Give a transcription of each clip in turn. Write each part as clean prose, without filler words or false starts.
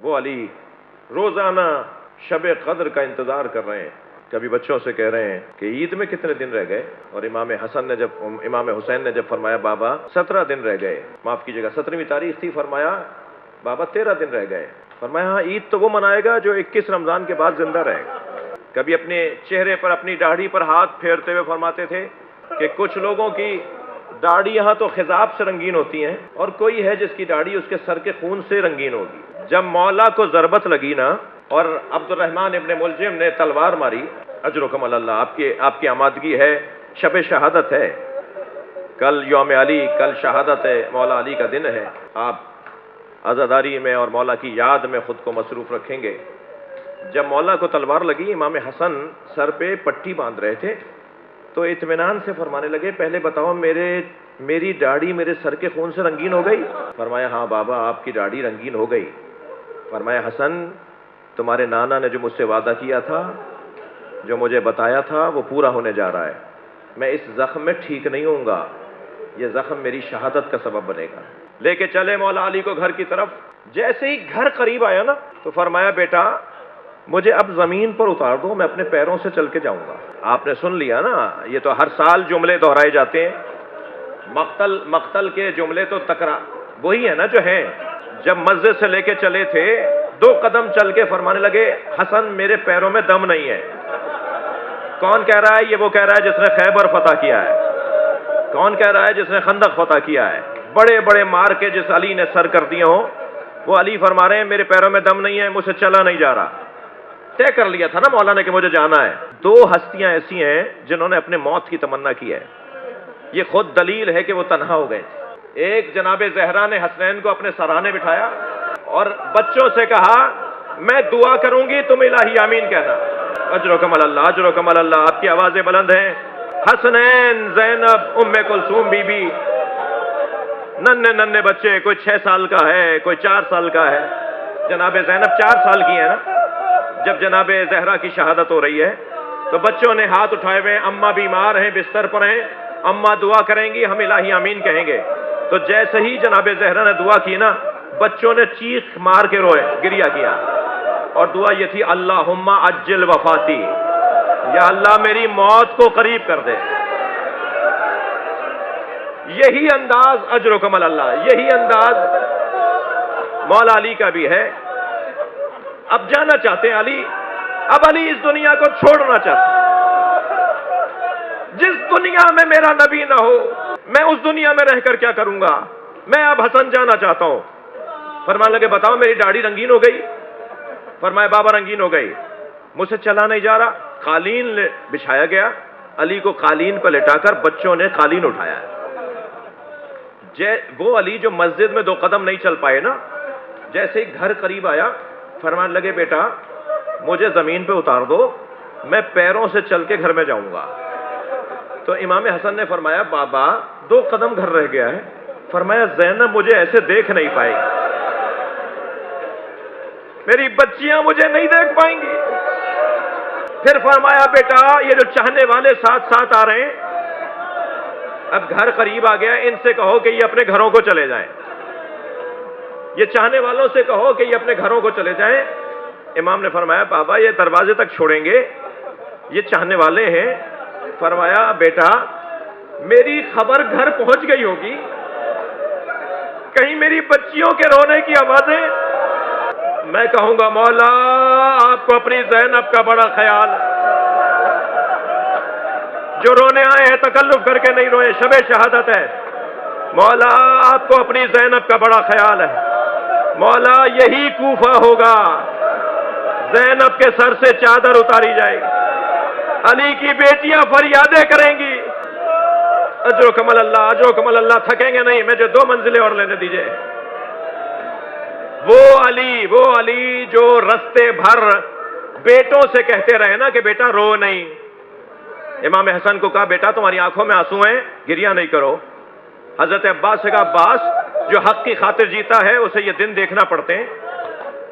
وہ علی روزانہ شب قدر کا انتظار کر رہے ہیں. کبھی بچوں سے کہہ رہے ہیں کہ عید میں کتنے دن رہ گئے، اور امام حسین نے جب فرمایا بابا 17 دن رہ گئے، معاف کیجیے گا 17ویں تاریخ تھی، فرمایا بابا 13 دن رہ گئے. فرمایا ہاں عید تو وہ منائے گا جو 21 رمضان کے بعد زندہ رہے گا. کبھی اپنے چہرے پر اپنی داڑھی پر ہاتھ پھیرتے ہوئے فرماتے تھے کہ کچھ لوگوں کی داڑھیاں تو خضاب سے رنگین ہوتی ہیں، اور کوئی ہے جس کی داڑھی اس کے سر کے خون سے رنگین ہوگی. جب مولا کو ضربت لگی نا اور عبد الرحمن ابن ملجم نے تلوار ماری، اجرکم اللہ، آپ کی آمادگی ہے، شب شہادت ہے، کل یوم علی، کل شہادت ہے، مولا علی کا دن ہے. آپ عزاداری میں اور مولا کی یاد میں خود کو مصروف رکھیں گے. جب مولا کو تلوار لگی، امام حسن سر پہ پٹی باندھ رہے تھے تو اطمینان سے فرمانے لگے پہلے بتاؤ میری داڑھی میرے سر کے خون سے رنگین ہو گئی؟ فرمایا ہاں بابا آپ کی داڑھی رنگین ہو گئی. فرمایا حسن تمہارے نانا نے جو مجھ سے وعدہ کیا تھا، جو مجھے بتایا تھا، وہ پورا ہونے جا رہا ہے. میں اس زخم میں ٹھیک نہیں ہوں گا، یہ زخم میری شہادت کا سبب بنے گا. لے کے چلے مولا علی کو گھر کی طرف. جیسے ہی گھر قریب آیا نا تو فرمایا بیٹا مجھے اب زمین پر اتار دو، میں اپنے پیروں سے چل کے جاؤں گا. آپ نے سن لیا نا، یہ تو ہر سال جملے دہرائے جاتے ہیں. مقتل کے جملے تو وہی ہے نا جو ہیں. جب مسجد سے لے کے چلے تھے 2 قدم چل کے فرمانے لگے حسن میرے پیروں میں دم نہیں ہے. کون کہہ رہا ہے؟ یہ وہ کہہ رہا ہے جس نے خیبر فتح کیا ہے. کون کہہ رہا ہے؟ جس نے خندق فتح کیا ہے. بڑے بڑے مار کے جس علی نے سر کر دیے ہوں، وہ علی فرما رہے ہیں میرے پیروں میں دم نہیں ہے، مجھ سے چلا نہیں جا رہا. طے کر لیا تھا نا مولا نے کہ مجھے جانا ہے. 2 ہستیاں ایسی ہیں جنہوں نے اپنے موت کی تمنا کی ہے. یہ خود دلیل ہے کہ وہ تنہا ہو گئے. ایک جناب زہرا نے حسنین کو اپنے سرانے بٹھایا اور بچوں سے کہا میں دعا کروں گی تم الہی آمین کہنا. اجرکم اللہ، اجرکم اللہ. آپ کی آوازیں بلند ہیں. حسنین، زینب، ام کلثوم بی بی، ننے بچے، کوئی 6 سال کا ہے، کوئی 4 سال کا ہے. جناب زینب 4 سال کی ہے نا. جب جناب زہرا کی شہادت ہو رہی ہے تو بچوں نے ہاتھ اٹھائے ہوئے، اماں بیمار ہیں، بستر پر ہیں، اماں دعا کریں گی، ہم الہی آمین کہیں گے. تو جیسے ہی جناب زہرا نے دعا کی نا، بچوں نے چیخ مار کے روئے، گریہ کیا، اور دعا یہ تھی اللہم عجل وفاتی، یا اللہ میری موت کو قریب کر دے. یہی انداز اجرکم اللہ، یہی انداز مولا علی کا بھی ہے. اب جانا چاہتے ہیں علی، اب علی اس دنیا کو چھوڑنا چاہتے ہیں. جس دنیا میں میرا نبی نہ ہو میں اس دنیا میں رہ کر کیا کروں گا؟ میں اب حسن جانا چاہتا ہوں. فرمانے لگے بتاؤ میری داڑھی رنگین ہو گئی؟ فرمایا بابا رنگین ہو گئی، مجھ سے چلا نہیں جا رہا. قالین بچھایا گیا، علی کو قالین پر لٹا کر بچوں نے قالین اٹھایا ہے. وہ علی جو مسجد میں 2 قدم نہیں چل پائے نا، جیسے ہی گھر قریب آیا فرمانے لگے بیٹا مجھے زمین پہ اتار دو، میں پیروں سے چل کے گھر میں جاؤں گا. تو امام حسن نے فرمایا بابا 2 قدم گھر رہ گیا ہے. فرمایا زینب مجھے ایسے دیکھ نہیں پائے گی، میری بچیاں مجھے نہیں دیکھ پائیں گی. پھر فرمایا بیٹا یہ جو چاہنے والے ساتھ ساتھ آ رہے ہیں، اب گھر قریب آ گیا، ان سے کہو کہ یہ اپنے گھروں کو چلے جائیں. یہ چاہنے والوں سے کہو کہ یہ اپنے گھروں کو چلے جائیں. امام نے فرمایا بابا یہ دروازے تک چھوڑیں گے، یہ چاہنے والے ہیں. فرمایا بیٹا میری خبر گھر پہنچ گئی ہوگی، کہیں میری بچیوں کے رونے کی آوازیں، میں کہوں گا مولا آپ کو اپنی زینب کا بڑا خیال، جو رونے آئے ہیں تکلف کر کے نہیں روئے، شب شہادت ہے. مولا آپ کو اپنی زینب کا بڑا خیال ہے. مولا یہی کوفہ ہوگا، زینب کے سر سے چادر اتاری جائے گی، علی کی بیٹیاں فریادیں کریں گی. اجرکم اللہ، اجرکم اللہ. تھکیں گے نہیں، مجھے 2 منزلیں اور لینے دیجئے. وہ علی جو رستے بھر بیٹوں سے کہتے رہے نا کہ بیٹا رو نہیں. امام حسن کو کہا بیٹا تمہاری آنکھوں میں آنسو ہیں، گریہ نہیں کرو. حضرت عباس سے کہا عباس جو حق کی خاطر جیتا ہے اسے یہ دن دیکھنا پڑتے ہیں.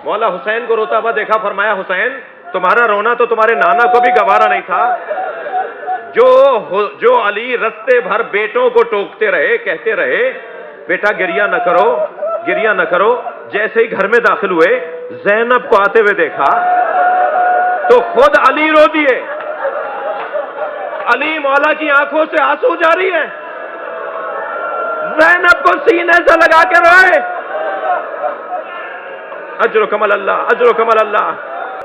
مولا حسین کو روتا ہوا دیکھا، فرمایا حسین تمہارا رونا تو تمہارے نانا کو بھی گوارا نہیں تھا. جو علی رستے بھر بیٹوں کو ٹوکتے رہے، کہتے رہے بیٹا گریہ نہ کرو، گریہ نہ کرو. جیسے ہی گھر میں داخل ہوئے زینب کو آتے ہوئے دیکھا تو خود علی رو دیے. علی مولا کی آنکھوں سے آنسو جاری ہے, زینب کو سینے سے لگا کے روئے. اجرکم اللہ, اجرکم اللہ.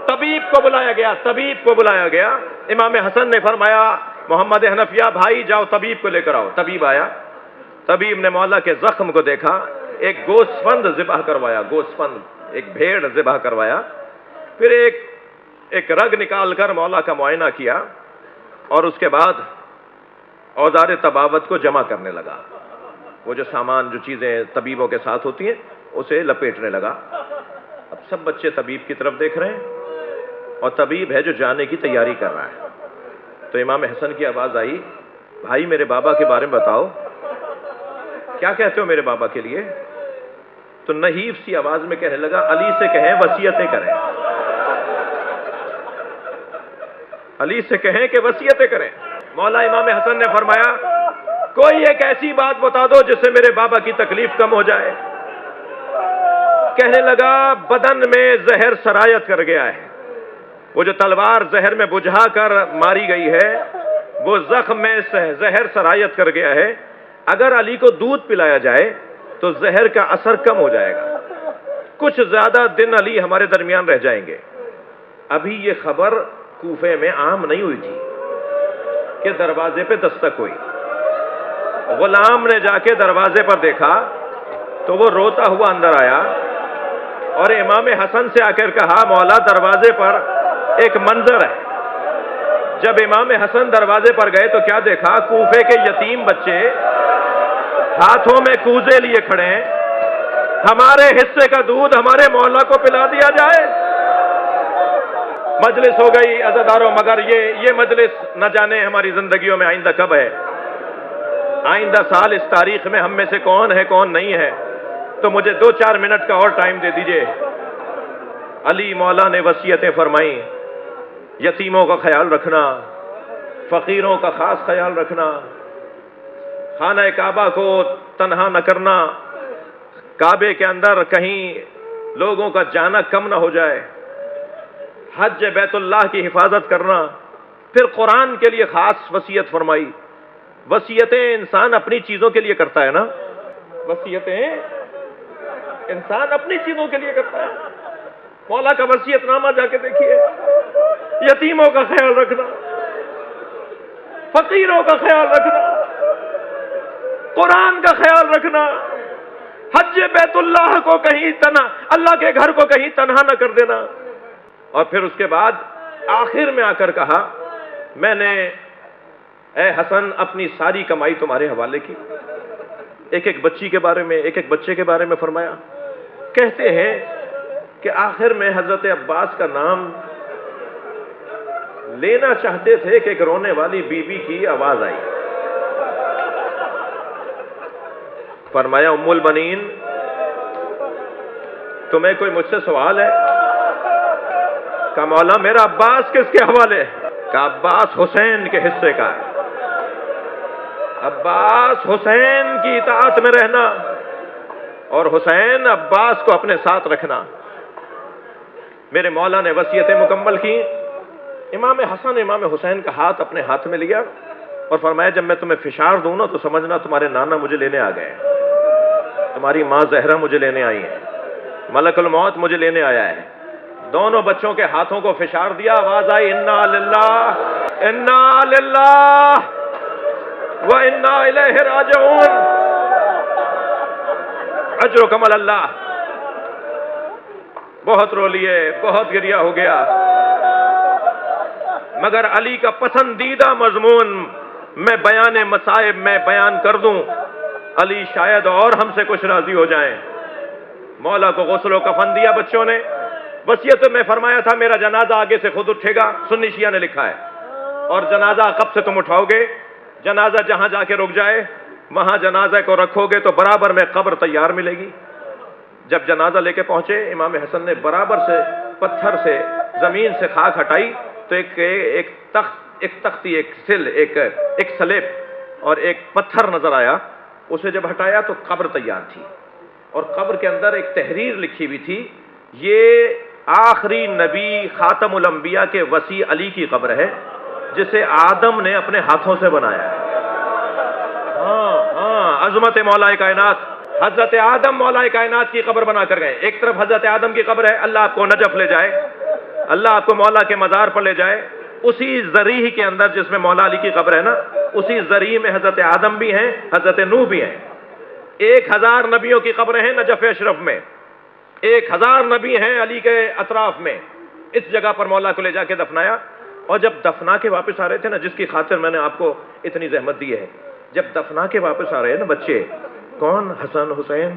طبیب کو بلایا گیا, طبیب کو بلایا گیا. امام حسن نے فرمایا محمد حنفیہ بھائی جاؤ طبیب کو لے کر آؤ. طبیب آیا, طبیب نے مولا کے زخم کو دیکھا, ایک گوسفند ذبح کروایا, گوسفند ایک بھیڑ ذبح کروایا, پھر ایک رگ نکال کر مولا کا معائنہ کیا اور اس کے بعد اوزار طباوت کو جمع کرنے لگا. وہ جو سامان, جو چیزیں طبیبوں کے ساتھ ہوتی ہیں اسے لپیٹنے لگا. اب سب بچے طبیب کی طرف دیکھ رہے ہیں اور طبیب ہے جو جانے کی تیاری کر رہا ہے. تو امام حسن کی آواز آئی, بھائی میرے بابا کے بارے میں بتاؤ, کیا کہتے ہو میرے بابا کے لیے؟ تو نحیف سی آواز میں کہنے لگا, علی سے کہیں وصیتیں کریں, علی سے کہیں کہ وصیتیں کریں. مولا امام حسن نے فرمایا کوئی ایک ایسی بات بتا دو جس سے میرے بابا کی تکلیف کم ہو جائے. کہنے لگا بدن میں زہر سرایت کر گیا ہے, وہ جو تلوار زہر میں بجھا کر ماری گئی ہے وہ زخم میں زہر سرایت کر گیا ہے. اگر علی کو دودھ پلایا جائے تو زہر کا اثر کم ہو جائے گا. کچھ زیادہ دن علی ہمارے درمیان رہ جائیں گے. ابھی یہ خبر کوفے میں عام نہیں ہوئی تھی کہ دروازے پہ دستک ہوئی. غلام نے جا کے دروازے پر دیکھا تو وہ روتا ہوا اندر آیا اور امام حسن سے آ کر کہا مولا دروازے پر ایک منظر ہے. جب امام حسن دروازے پر گئے تو کیا دیکھا, کوفے کے یتیم بچے ہاتھوں میں کوزے لیے کھڑے ہیں, ہمارے حصے کا دودھ ہمارے مولا کو پلا دیا جائے. مجلس ہو گئی عزاداروں, مگر یہ مجلس نہ جانے ہماری زندگیوں میں آئندہ کب ہے. آئندہ سال اس تاریخ میں ہم میں سے کون ہے کون نہیں ہے, تو مجھے 2-4 منٹ کا اور ٹائم دے دیجئے. علی مولا نے وصیتیں فرمائیں, یتیموں کا خیال رکھنا, فقیروں کا خاص خیال رکھنا, خانہ کعبہ کو تنہا نہ کرنا, کعبے کے اندر کہیں لوگوں کا جانا کم نہ ہو جائے, حج بیت اللہ کی حفاظت کرنا. پھر قرآن کے لیے خاص وصیت فرمائی. وصیتیں انسان اپنی چیزوں کے لیے کرتا ہے نا, وصیتیں انسان اپنی چیزوں کے لیے کرتا ہے. مولا کا وصیت نامہ جا کے دیکھیے, یتیموں کا خیال رکھنا, فقیروں کا خیال رکھنا, قرآن کا خیال رکھنا, حج بیت اللہ کو کہیں تنہا, اللہ کے گھر کو کہیں تنہا نہ کر دینا. اور پھر اس کے بعد آخر میں آ کر کہا میں نے اے حسن اپنی ساری کمائی تمہارے حوالے کی. ایک ایک بچی کے بارے میں, ایک ایک بچے کے بارے میں فرمایا. کہتے ہیں کہ آخر میں حضرت عباس کا نام لینا چاہتے تھے کہ ایک رونے والی بی بی کی آواز آئی. فرمایا ام البنین تمہیں کوئی مجھ سے سوال ہے؟ کہ مولا میرا عباس کس کے حوالے ہے؟ کہ عباس حسین کے حصے کا ہے. عباس حسین کی اطاعت میں رہنا اور حسین عباس کو اپنے ساتھ رکھنا. میرے مولا نے وصیتیں مکمل کی. امام حسن امام حسین کا ہاتھ اپنے ہاتھ میں لیا اور فرمایا جب میں تمہیں فشار دوں نا تو سمجھنا تمہارے نانا مجھے لینے آ گئے, تمہاری ماں زہرا مجھے لینے آئی ہیں, ملک الموت مجھے لینے آیا ہے. دونوں بچوں کے ہاتھوں کو فشار دیا, آواز آئی انا للہ و انا الیہ راجعون. اجرکم اللہ. بہت رو لیے, بہت گریہ ہو گیا, مگر علی کا پسندیدہ مضمون میں بیان مصائب میں بیان کر دوں, علی شاید اور ہم سے کچھ راضی ہو جائیں. مولا کو غسل و کفن دیا بچوں نے. وصیت میں فرمایا تھا میرا جنازہ آگے سے خود اٹھے گا, سنی شیعہ نے لکھا ہے, اور جنازہ کب سے تم اٹھاؤ گے, جنازہ جہاں جا کے رک جائے وہاں جنازہ کو رکھو گے تو برابر میں قبر تیار ملے گی. جب جنازہ لے کے پہنچے امام حسن نے برابر سے پتھر سے زمین سے خاک ہٹائی تو ایک تختی, ایک سل, ایک سلیب اور ایک پتھر نظر آیا. اسے جب ہٹایا تو قبر تیار تھی. اور قبر کے اندر ایک تحریر لکھی ہوئی تھی، یہ آخری نبی خاتم الانبیاء کے وسیع علی کی قبر ہے جسے آدم نے اپنے ہاتھوں سے بنایا ہے۔ ہاں عظمت مولا کائنات، حضرت آدم مولا کائنات کی قبر بنا کر گئے۔ ایک طرف حضرت آدم کی قبر ہے، اللہ آپ کو نجف لے جائے، اللہ آپ کو مولا کے مزار پر لے جائے۔ اسی ذریح کے اندر جس میں مولا علی کی قبر ہے نا، اسی ذریح میں حضرت آدم بھی ہیں، حضرت نوح بھی ہیں۔ 1000 نبیوں کی قبریں ہیں نجف اشرف میں، 1000 نبی ہیں علی کے اطراف میں۔ اس جگہ پر مولا کو لے جا کے دفنایا، اور جب دفنا کے واپس آ رہے تھے نا، جس کی خاطر میں نے آپ کو اتنی زحمت دی ہے، جب دفنا کے واپس آ رہے ہیں نا بچے، کون؟ حسن حسین،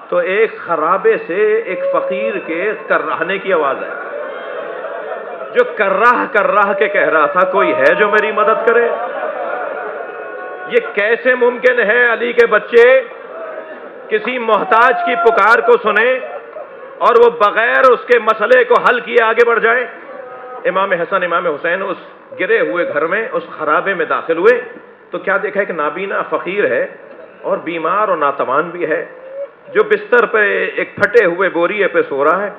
تو ایک خرابے سے ایک فقیر کے کرہنے کی آواز ہے، جو کرہ کے کہہ رہا تھا کوئی ہے جو میری مدد کرے۔ یہ کیسے ممکن ہے علی کے بچے کسی محتاج کی پکار کو سنیں اور وہ بغیر اس کے مسئلے کو حل کیے آگے بڑھ جائیں؟ امام حسن امام حسین اس گرے ہوئے گھر میں، اس خرابے میں داخل ہوئے تو کیا دیکھا؟ ایک نابینا فقیر ہے اور بیمار اور ناتوان بھی ہے، جو بستر پہ ایک پھٹے ہوئے بوریے پہ سو رہا ہے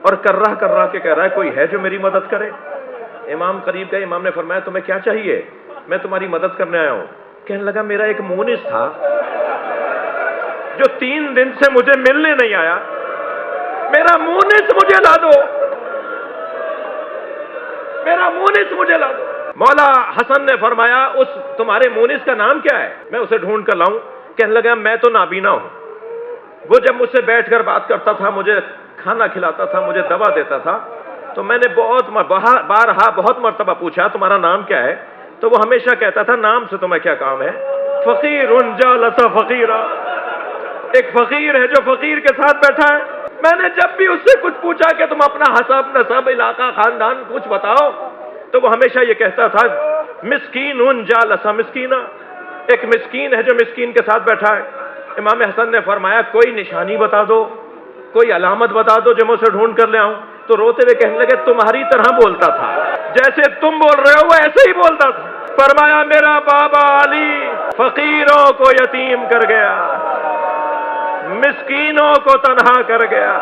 اور کرہ کے کہہ رہا ہے کوئی ہے جو میری مدد کرے۔ امام قریب گئے، امام نے فرمایا تمہیں کیا چاہیے؟ میں تمہاری مدد کرنے آیا ہوں۔ کہنے لگا میرا ایک مونس تھا جو 3 دن سے مجھے ملنے نہیں آیا، میرا مونس مجھے لا دو، میرا مونس مجھے لا دو۔ مولا حسن نے فرمایا اس تمہارے مونس کا نام کیا ہے؟ میں اسے ڈھونڈ کر لاؤں۔ کہنے لگا میں تو نابینا ہوں، وہ جب مجھ سے بیٹھ کر بات کرتا تھا، مجھے کھانا کھلاتا تھا، مجھے دوا دیتا تھا، تو میں نے بارہا بہت مرتبہ پوچھا تمہارا نام کیا ہے، تو وہ ہمیشہ کہتا تھا نام سے تمہیں کیا کام ہے؟ فقیر جالس فقیرا، ایک فقیر ہے جو فقیر کے ساتھ بیٹھا ہے۔ میں نے جب بھی اس سے کچھ پوچھا کہ تم اپنا حسب نسب علاقہ خاندان کچھ بتاؤ، تو وہ ہمیشہ یہ کہتا تھا مسکین جالس مسکینا، ایک مسکین ہے جو مسکین کے ساتھ بیٹھا ہے۔ امام حسن نے فرمایا کوئی نشانی بتا دو، کوئی علامت بتا دو جو میں اسے ڈھونڈ کر لے آؤں۔ تو روتے ہوئے کہنے لگے تمہاری طرح بولتا تھا، جیسے تم بول رہے ہو وہ ایسے ہی بولتا تھا۔ فرمایا میرا بابا علی فقیروں کو یتیم کر گیا، مسکینوں کو تنہا کر گیا،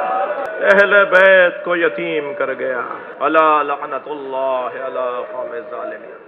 اہل بیت کو یتیم کر گیا۔ الا لعنت اللہ علی قوم الظالمین۔